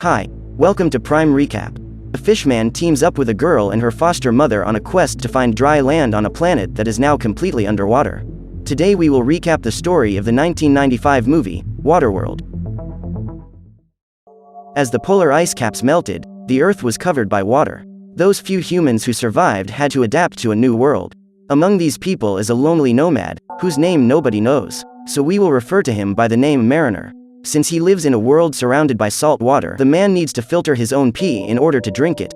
Hi, welcome to Prime Recap. A fishman teams up with a girl and her foster mother on a quest to find dry land on a planet that is now completely underwater. Today we will recap the story of the 1995 movie, Waterworld. As the polar ice caps melted, the Earth was covered by water. Those few humans who survived had to adapt to a new world. Among these people is a lonely nomad, whose name nobody knows, so we will refer to him by the name Mariner. Since he lives in a world surrounded by salt water, the man needs to filter his own pee in order to drink it.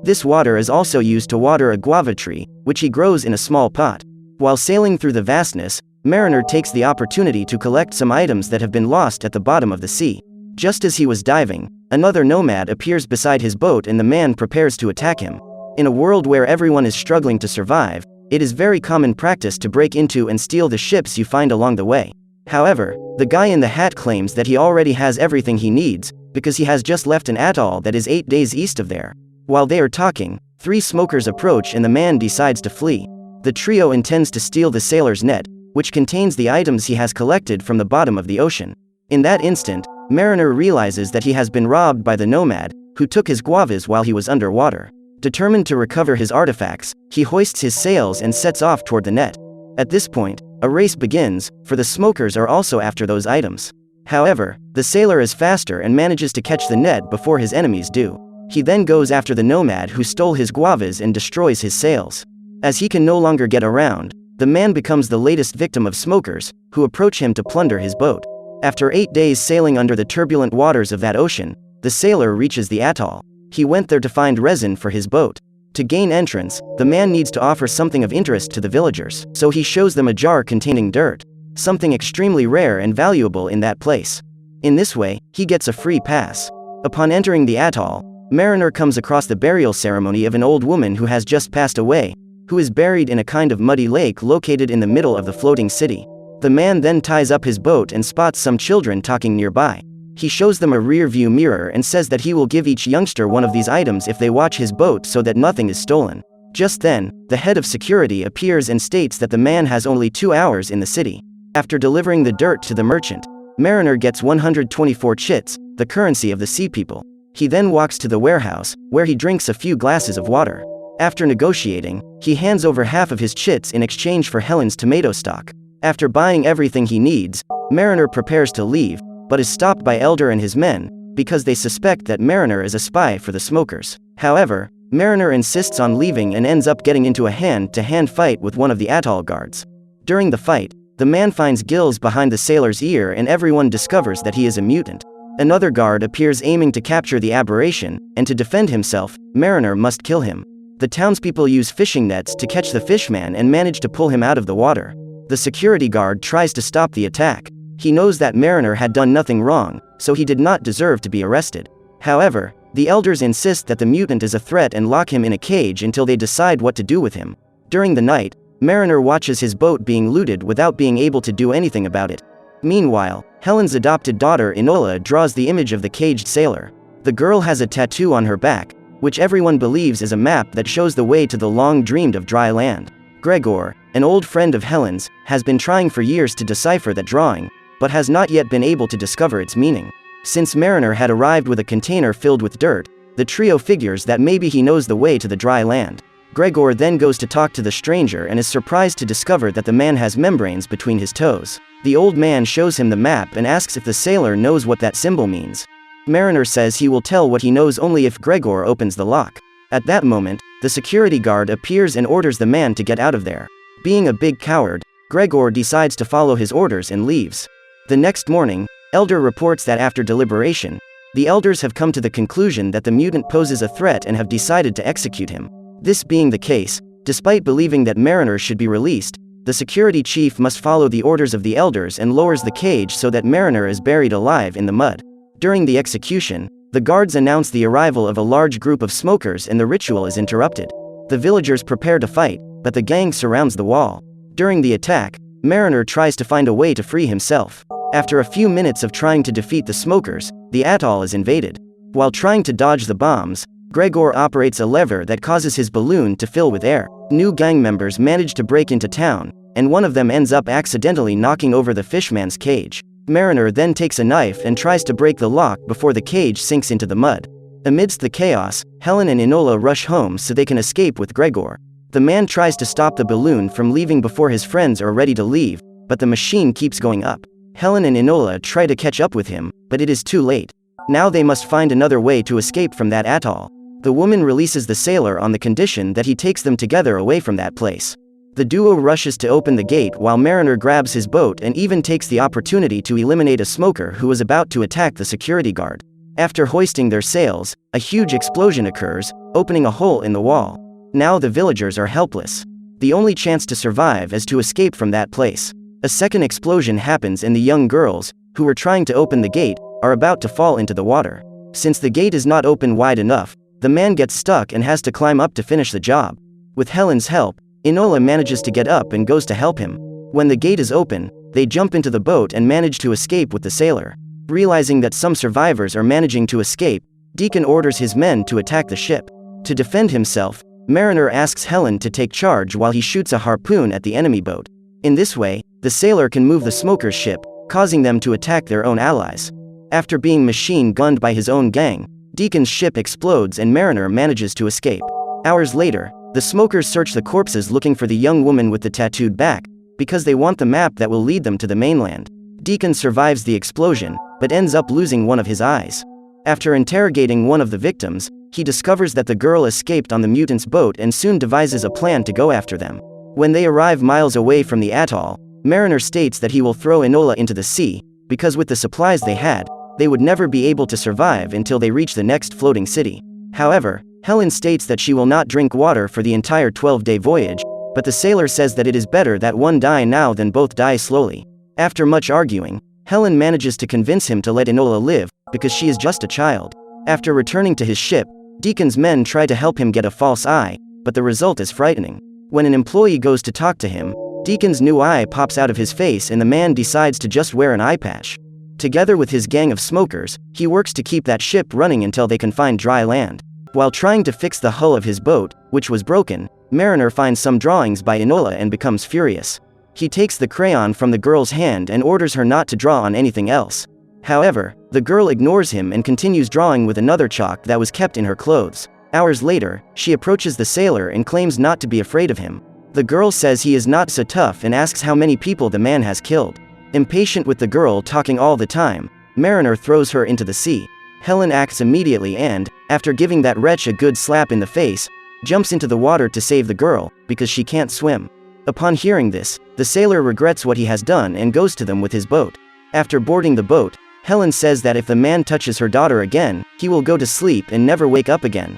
This water is also used to water a guava tree, which he grows in a small pot. While sailing through the vastness, Mariner takes the opportunity to collect some items that have been lost at the bottom of the sea. Just as he was diving, another nomad appears beside his boat and the man prepares to attack him. In a world where everyone is struggling to survive, it is very common practice to break into and steal the ships you find along the way. However, the guy in the hat claims that he already has everything he needs, because he has just left an atoll that is 8 days east of there. While they are talking, 3 smokers approach and the man decides to flee. The trio intends to steal the sailor's net, which contains the items he has collected from the bottom of the ocean. In that instant, Mariner realizes that he has been robbed by the nomad, who took his guavas while he was underwater. Determined to recover his artifacts, he hoists his sails and sets off toward the net. At this point, a race begins, for the smokers are also after those items. However, the sailor is faster and manages to catch the net before his enemies do. He then goes after the nomad who stole his guavas and destroys his sails. As he can no longer get around, the man becomes the latest victim of smokers, who approach him to plunder his boat. After 8 days sailing under the turbulent waters of that ocean, the sailor reaches the atoll. He went there to find resin for his boat. To gain entrance, the man needs to offer something of interest to the villagers, so he shows them a jar containing dirt, something extremely rare and valuable in that place. In this way, he gets a free pass. Upon entering the atoll, Mariner comes across the burial ceremony of an old woman who has just passed away, who is buried in a kind of muddy lake located in the middle of the floating city. The man then ties up his boat and spots some children talking nearby. He shows them a rear-view mirror and says that he will give each youngster one of these items if they watch his boat so that nothing is stolen. Just then, the head of security appears and states that the man has only 2 hours in the city. After delivering the dirt to the merchant, Mariner gets 124 chits, the currency of the sea people. He then walks to the warehouse, where he drinks a few glasses of water. After negotiating, he hands over half of his chits in exchange for Helen's tomato stock. After buying everything he needs, Mariner prepares to leave, but is stopped by Elder and his men, because they suspect that Mariner is a spy for the smokers. However, Mariner insists on leaving and ends up getting into a hand-to-hand fight with one of the atoll guards. During the fight, the man finds gills behind the sailor's ear and everyone discovers that he is a mutant. Another guard appears aiming to capture the aberration, and to defend himself, Mariner must kill him. The townspeople use fishing nets to catch the fishman and manage to pull him out of the water. The security guard tries to stop the attack. He knows that Mariner had done nothing wrong, so he did not deserve to be arrested. However, the elders insist that the mutant is a threat and lock him in a cage until they decide what to do with him. During the night, Mariner watches his boat being looted without being able to do anything about it. Meanwhile, Helen's adopted daughter Enola draws the image of the caged sailor. The girl has a tattoo on her back, which everyone believes is a map that shows the way to the long-dreamed-of dry land. Gregor, an old friend of Helen's, has been trying for years to decipher that drawing, but has not yet been able to discover its meaning. Since Mariner had arrived with a container filled with dirt, the trio figures that maybe he knows the way to the dry land. Gregor then goes to talk to the stranger and is surprised to discover that the man has membranes between his toes. The old man shows him the map and asks if the sailor knows what that symbol means. Mariner says he will tell what he knows only if Gregor opens the lock. At that moment, the security guard appears and orders the man to get out of there. Being a big coward, Gregor decides to follow his orders and leaves. The next morning, Elder reports that after deliberation, the elders have come to the conclusion that the mutant poses a threat and have decided to execute him. This being the case, despite believing that Mariner should be released, the security chief must follow the orders of the elders and lowers the cage so that Mariner is buried alive in the mud. During the execution, the guards announce the arrival of a large group of smokers and the ritual is interrupted. The villagers prepare to fight, but the gang surrounds the wall. During the attack, Mariner tries to find a way to free himself. After a few minutes of trying to defeat the smokers, the atoll is invaded. While trying to dodge the bombs, Gregor operates a lever that causes his balloon to fill with air. New gang members manage to break into town, and one of them ends up accidentally knocking over the fishman's cage. Mariner then takes a knife and tries to break the lock before the cage sinks into the mud. Amidst the chaos, Helen and Enola rush home so they can escape with Gregor. The man tries to stop the balloon from leaving before his friends are ready to leave, but the machine keeps going up. Helen and Enola try to catch up with him, but it is too late. Now they must find another way to escape from that atoll. The woman releases the sailor on the condition that he takes them together away from that place. The duo rushes to open the gate while Mariner grabs his boat and even takes the opportunity to eliminate a smoker who was about to attack the security guard. After hoisting their sails, a huge explosion occurs, opening a hole in the wall. Now the villagers are helpless. The only chance to survive is to escape from that place. A second explosion happens and the young girls, who were trying to open the gate, are about to fall into the water. Since the gate is not open wide enough, the man gets stuck and has to climb up to finish the job. With Helen's help, Enola manages to get up and goes to help him. When the gate is open, they jump into the boat and manage to escape with the sailor. Realizing that some survivors are managing to escape, Deacon orders his men to attack the ship. To defend himself, Mariner asks Helen to take charge while he shoots a harpoon at the enemy boat. In this way, the sailor can move the smoker's ship, causing them to attack their own allies. After being machine-gunned by his own gang, Deacon's ship explodes and Mariner manages to escape. Hours later, the smokers search the corpses looking for the young woman with the tattooed back, because they want the map that will lead them to the mainland. Deacon survives the explosion, but ends up losing one of his eyes. After interrogating one of the victims, he discovers that the girl escaped on the mutants' boat and soon devises a plan to go after them. When they arrive miles away from the atoll, Mariner states that he will throw Enola into the sea, because with the supplies they had, they would never be able to survive until they reach the next floating city. However, Helen states that she will not drink water for the entire 12-day voyage, but the sailor says that it is better that one die now than both die slowly. After much arguing, Helen manages to convince him to let Enola live, because she is just a child. After returning to his ship, Deacon's men try to help him get a false eye, but the result is frightening. When an employee goes to talk to him, Deacon's new eye pops out of his face and the man decides to just wear an eye patch. Together with his gang of smokers, he works to keep that ship running until they can find dry land. While trying to fix the hull of his boat, which was broken, Mariner finds some drawings by Enola and becomes furious. He takes the crayon from the girl's hand and orders her not to draw on anything else. However, the girl ignores him and continues drawing with another chalk that was kept in her clothes. Hours later, she approaches the sailor and claims not to be afraid of him. The girl says he is not so tough and asks how many people the man has killed. Impatient with the girl talking all the time, Mariner throws her into the sea. Helen acts immediately and, after giving that wretch a good slap in the face, jumps into the water to save the girl, because she can't swim. Upon hearing this, the sailor regrets what he has done and goes to them with his boat. After boarding the boat, Helen says that if the man touches her daughter again, he will go to sleep and never wake up again.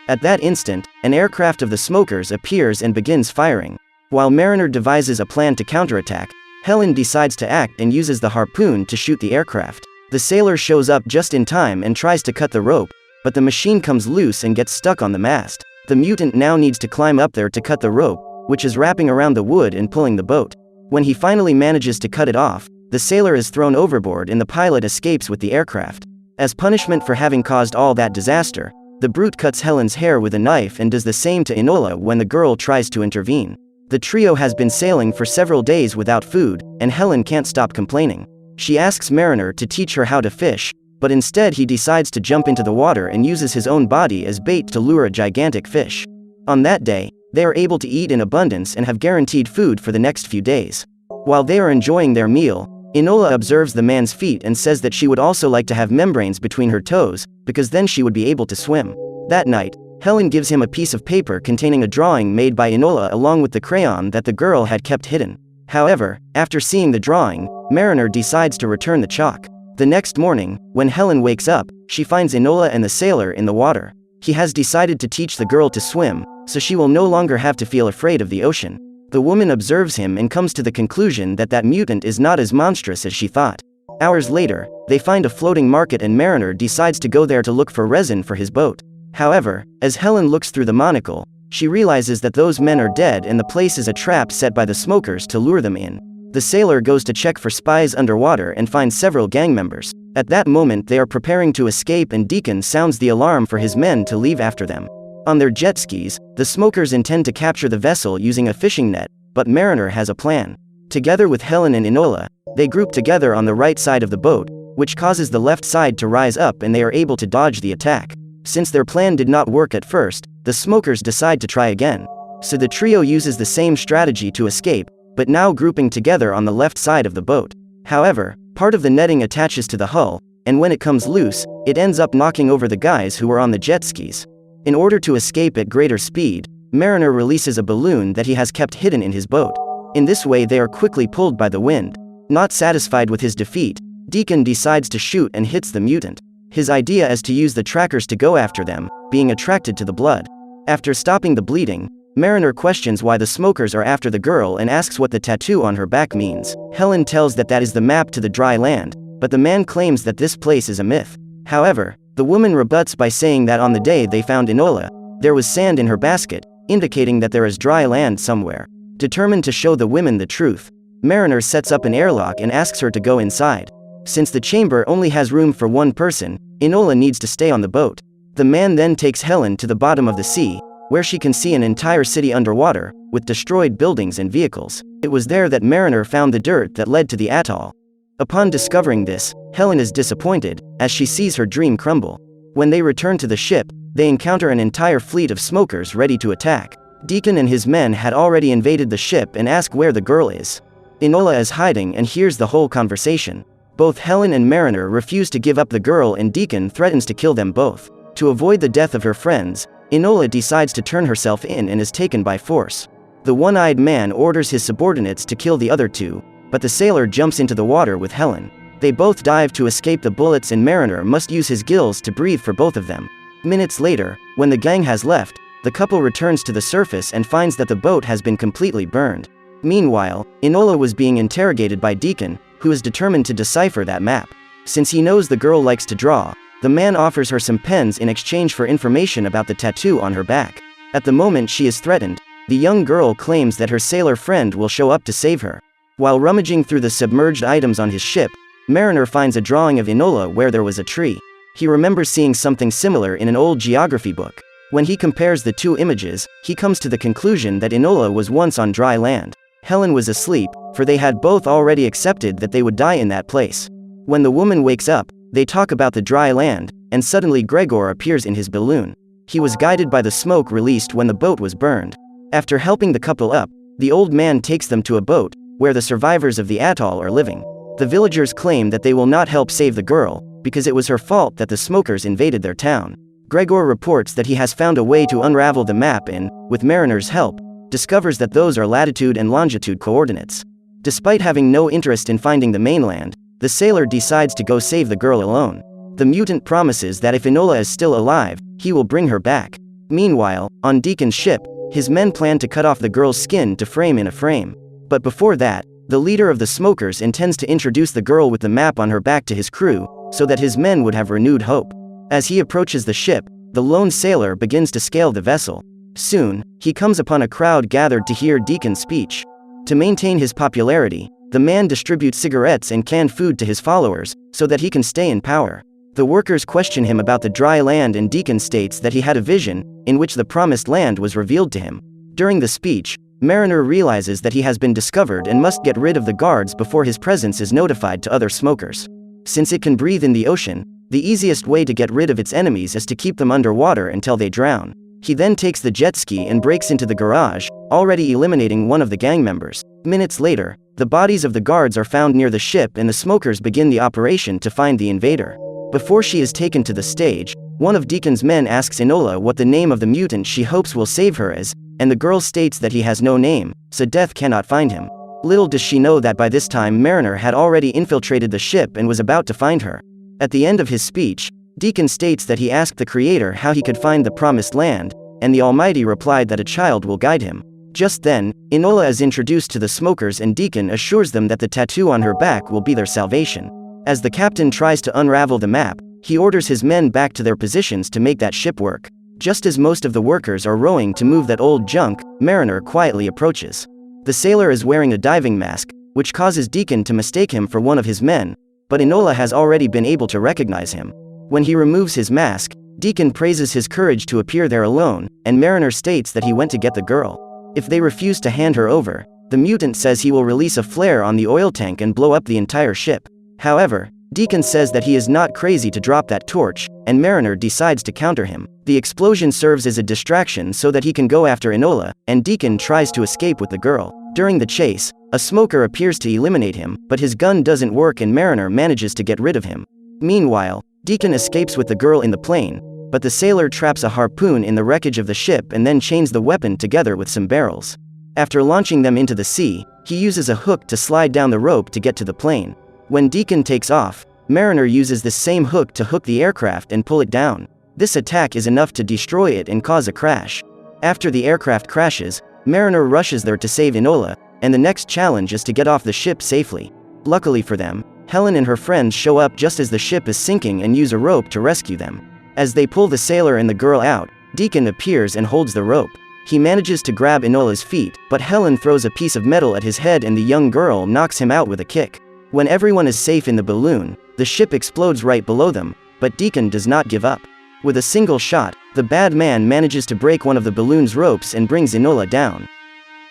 At that instant, an aircraft of the smokers appears and begins firing. While Mariner devises a plan to counterattack, Helen decides to act and uses the harpoon to shoot the aircraft. The sailor shows up just in time and tries to cut the rope, but the machine comes loose and gets stuck on the mast. The mutant now needs to climb up there to cut the rope, which is wrapping around the wood and pulling the boat. When he finally manages to cut it off, the sailor is thrown overboard and the pilot escapes with the aircraft. As punishment for having caused all that disaster, the brute cuts Helen's hair with a knife and does the same to Enola when the girl tries to intervene. The trio has been sailing for several days without food, and Helen can't stop complaining. She asks Mariner to teach her how to fish, but instead he decides to jump into the water and uses his own body as bait to lure a gigantic fish. On that day, they are able to eat in abundance and have guaranteed food for the next few days. While they are enjoying their meal, Enola observes the man's feet and says that she would also like to have membranes between her toes, because then she would be able to swim. That night, Helen gives him a piece of paper containing a drawing made by Enola along with the crayon that the girl had kept hidden. However, after seeing the drawing, Mariner decides to return the chalk. The next morning, when Helen wakes up, she finds Enola and the sailor in the water. He has decided to teach the girl to swim, so she will no longer have to feel afraid of the ocean. The woman observes him and comes to the conclusion that that mutant is not as monstrous as she thought. Hours later, they find a floating market and Mariner decides to go there to look for resin for his boat. However, as Helen looks through the monocle, she realizes that those men are dead and the place is a trap set by the smokers to lure them in. The sailor goes to check for spies underwater and finds several gang members. At that moment they are preparing to escape and Deacon sounds the alarm for his men to leave after them. On their jet skis, the smokers intend to capture the vessel using a fishing net, but Mariner has a plan. Together with Helen and Enola, they group together on the right side of the boat, which causes the left side to rise up and they are able to dodge the attack. Since their plan did not work at first, the smokers decide to try again. So the trio uses the same strategy to escape, but now grouping together on the left side of the boat. However, part of the netting attaches to the hull, and when it comes loose, it ends up knocking over the guys who were on the jet skis. In order to escape at greater speed, Mariner releases a balloon that he has kept hidden in his boat. In this way they are quickly pulled by the wind. Not satisfied with his defeat, Deacon decides to shoot and hits the mutant. His idea is to use the trackers to go after them, being attracted to the blood. After stopping the bleeding, Mariner questions why the smokers are after the girl and asks what the tattoo on her back means. Helen tells that is the map to the dry land, but the man claims that this place is a myth. However, the woman rebuts by saying that on the day they found Enola, there was sand in her basket, indicating that there is dry land somewhere. Determined to show the women the truth, Mariner sets up an airlock and asks her to go inside. Since the chamber only has room for one person, Enola needs to stay on the boat. The man then takes Helen to the bottom of the sea, where she can see an entire city underwater, with destroyed buildings and vehicles. It was there that Mariner found the dirt that led to the atoll. Upon discovering this, Helen is disappointed, as she sees her dream crumble. When they return to the ship, they encounter an entire fleet of smokers ready to attack. Deacon and his men had already invaded the ship and ask where the girl is. Enola is hiding and hears the whole conversation. Both Helen and Mariner refuse to give up the girl and Deacon threatens to kill them both. To avoid the death of her friends, Enola decides to turn herself in and is taken by force. The one-eyed man orders his subordinates to kill the other two, but the sailor jumps into the water with Helen. They both dive to escape the bullets and Mariner must use his gills to breathe for both of them. Minutes later, when the gang has left, the couple returns to the surface and finds that the boat has been completely burned. Meanwhile, Enola was being interrogated by Deacon, who is determined to decipher that map. Since he knows the girl likes to draw, the man offers her some pens in exchange for information about the tattoo on her back. At the moment she is threatened, the young girl claims that her sailor friend will show up to save her. While rummaging through the submerged items on his ship, Mariner finds a drawing of Enola where there was a tree. He remembers seeing something similar in an old geography book. When he compares the two images, he comes to the conclusion that Enola was once on dry land. Helen was asleep, for they had both already accepted that they would die in that place. When the woman wakes up, they talk about the dry land, and suddenly Gregor appears in his balloon. He was guided by the smoke released when the boat was burned. After helping the couple up, the old man takes them to a boat, where the survivors of the atoll are living. The villagers claim that they will not help save the girl, because it was her fault that the smokers invaded their town. Gregor reports that he has found a way to unravel the map and, with Mariner's help, discovers that those are latitude and longitude coordinates. Despite having no interest in finding the mainland, the sailor decides to go save the girl alone. The mutant promises that if Enola is still alive, he will bring her back. Meanwhile, on Deacon's ship, his men plan to cut off the girl's skin to frame in a frame. But before that, the leader of the smokers intends to introduce the girl with the map on her back to his crew, so that his men would have renewed hope. As he approaches the ship, the lone sailor begins to scale the vessel. Soon, he comes upon a crowd gathered to hear Deacon's speech. To maintain his popularity, the man distributes cigarettes and canned food to his followers, so that he can stay in power. The workers question him about the dry land and Deacon states that he had a vision, in which the promised land was revealed to him. During the speech, Mariner realizes that he has been discovered and must get rid of the guards before his presence is notified to other smokers. Since it can breathe in the ocean, the easiest way to get rid of its enemies is to keep them underwater until they drown. He then takes the jet ski and breaks into the garage, already eliminating one of the gang members. Minutes later, the bodies of the guards are found near the ship and the smokers begin the operation to find the invader. Before she is taken to the stage, one of Deacon's men asks Enola what the name of the mutant she hopes will save her is, and the girl states that he has no name, so death cannot find him. Little does she know that by this time Mariner had already infiltrated the ship and was about to find her. At the end of his speech, Deacon states that he asked the Creator how he could find the promised land, and the Almighty replied that a child will guide him. Just then, Enola is introduced to the smokers and Deacon assures them that the tattoo on her back will be their salvation. As the captain tries to unravel the map, he orders his men back to their positions to make that ship work. Just as most of the workers are rowing to move that old junk, Mariner quietly approaches. The sailor is wearing a diving mask, which causes Deacon to mistake him for one of his men, but Enola has already been able to recognize him. When he removes his mask, Deacon praises his courage to appear there alone, and Mariner states that he went to get the girl. If they refuse to hand her over, The mutant says he will release a flare on the oil tank and blow up the entire ship. However, Deacon says that he is not crazy to drop that torch, and Mariner decides to counter him. The explosion serves as a distraction so that he can go after Enola, and Deacon tries to escape with the girl. During the chase, a smoker appears to eliminate him, but his gun doesn't work and Mariner manages to get rid of him. Meanwhile, Deacon escapes with the girl in the plane, but the sailor traps a harpoon in the wreckage of the ship and then chains the weapon together with some barrels. After launching them into the sea, he uses a hook to slide down the rope to get to the plane. When Deacon takes off, Mariner uses the same hook to hook the aircraft and pull it down. This attack is enough to destroy it and cause a crash. After the aircraft crashes, Mariner rushes there to save Enola, and the next challenge is to get off the ship safely. Luckily for them, Helen and her friends show up just as the ship is sinking and use a rope to rescue them. As they pull the sailor and the girl out, Deacon appears and holds the rope. He manages to grab Enola's feet, but Helen throws a piece of metal at his head and the young girl knocks him out with a kick. When everyone is safe in the balloon, the ship explodes right below them, but Deacon does not give up. With a single shot, the bad man manages to break one of the balloon's ropes and brings Enola down.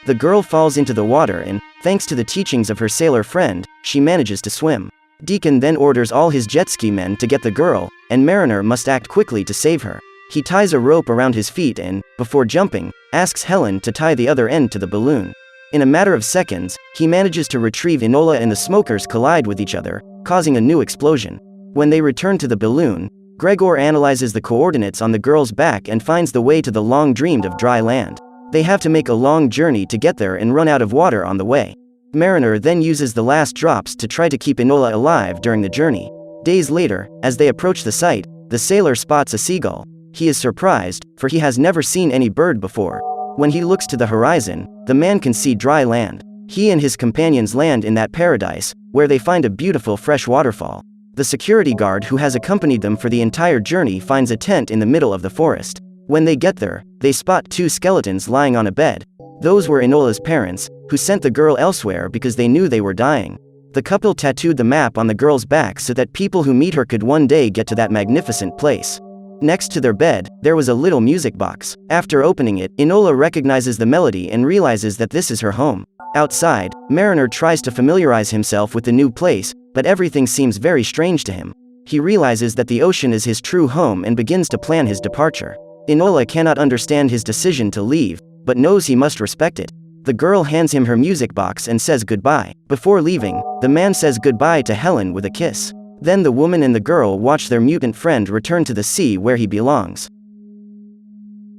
The girl falls into the water and, thanks to the teachings of her sailor friend, she manages to swim. Deacon then orders all his jet ski men to get the girl, and Mariner must act quickly to save her. He ties a rope around his feet and, before jumping, asks Helen to tie the other end to the balloon. In a matter of seconds, he manages to retrieve Enola and the smokers collide with each other, causing a new explosion. When they return to the balloon, Gregor analyzes the coordinates on the girl's back and finds the way to the long-dreamed-of dry land. They have to make a long journey to get there and run out of water on the way. Mariner then uses the last drops to try to keep Enola alive during the journey. Days later, as they approach the site, the sailor spots a seagull. He is surprised, for he has never seen any bird before. When he looks to the horizon, the man can see dry land. He and his companions land in that paradise, where they find a beautiful fresh waterfall. The security guard who has accompanied them for the entire journey finds a tent in the middle of the forest. When they get there, they spot two skeletons lying on a bed. Those were Enola's parents, who sent the girl elsewhere because they knew they were dying. The couple tattooed the map on the girl's back so that people who meet her could one day get to that magnificent place. Next to their bed, there was a little music box. After opening it, Enola recognizes the melody and realizes that this is her home. Outside, Mariner tries to familiarize himself with the new place, but everything seems very strange to him. He realizes that the ocean is his true home and begins to plan his departure. Enola cannot understand his decision to leave, but knows he must respect it. The girl hands him her music box and says goodbye. Before leaving, the man says goodbye to Helen with a kiss. Then the woman and the girl watch their mutant friend return to the sea where he belongs.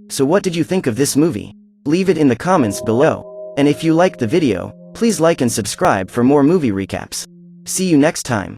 So what did you think of this movie? Leave it in the comments below. And if you liked the video, please like and subscribe for more movie recaps. See you next time.